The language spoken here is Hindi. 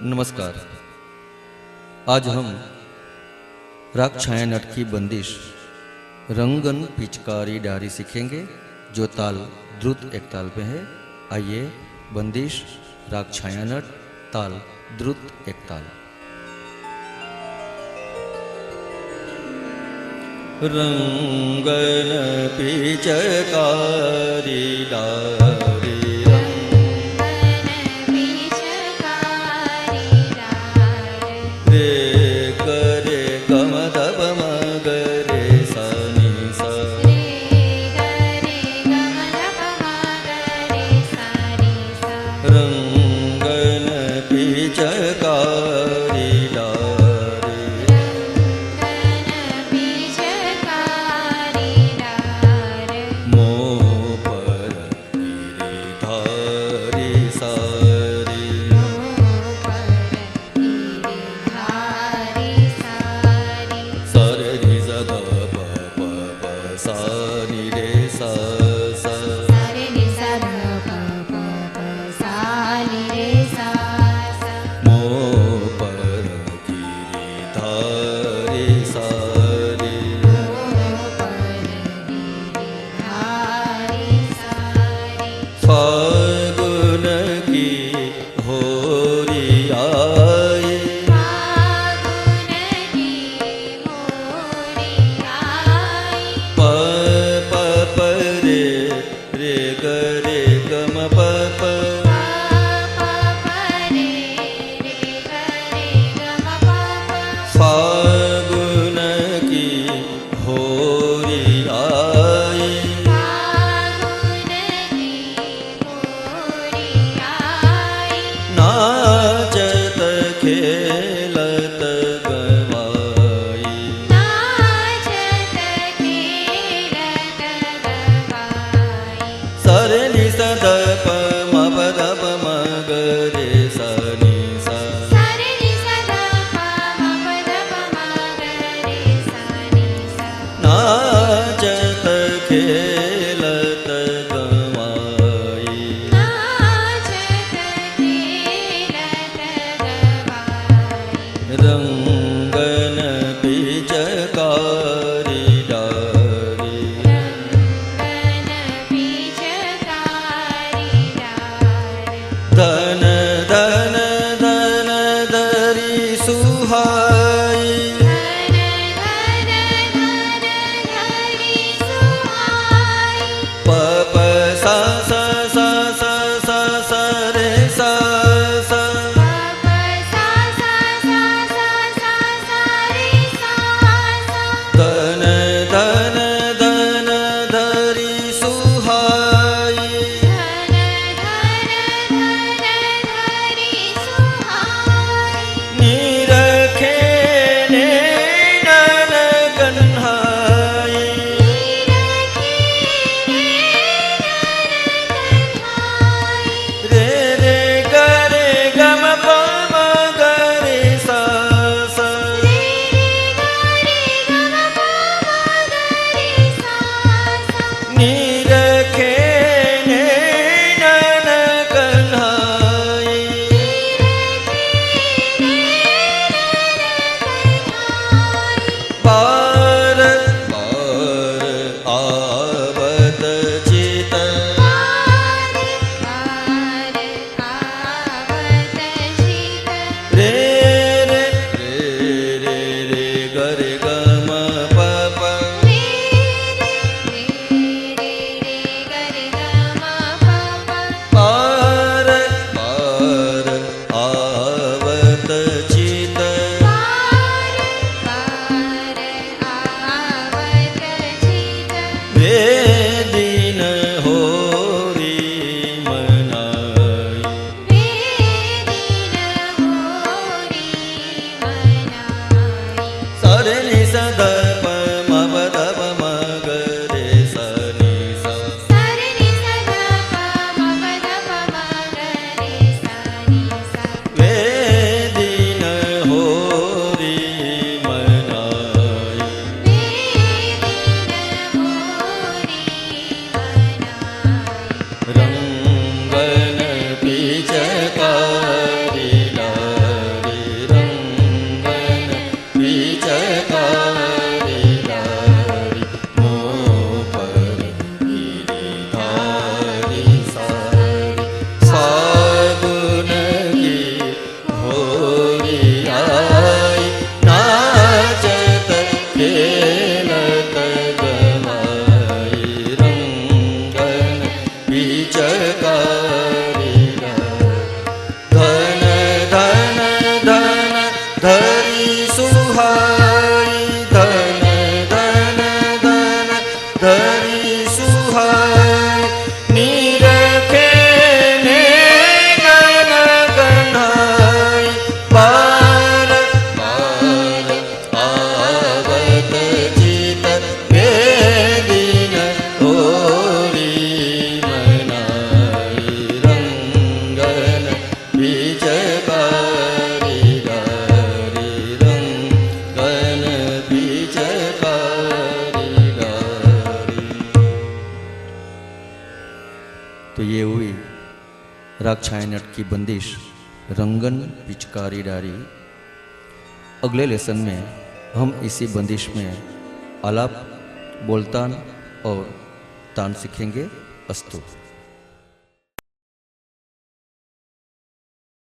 नमस्कार। आज हम राग छाया नट की बंदिश रंगन पिचकारी डारी सीखेंगे, जो ताल द्रुत एक ताल पे है। आइए, बंदिश राग छाया नट, ताल द्रुत एक ताल। रंगन पिचकारी डारी रखे धरी सुहाई धन धन धन धरी सुहाई नीरखे ने गन गनाई पार पार आवत चित वेदीन होरी मनाई रंगन पिचकारी डारी रंगन पिचकारी डारी। तो ये हुई राग छायानट की बंदिश रंगन पिचकारी डारी। अगले लेसन में हम इसी बंदिश में आलाप, बोलतान और तान सीखेंगे। अस्तु।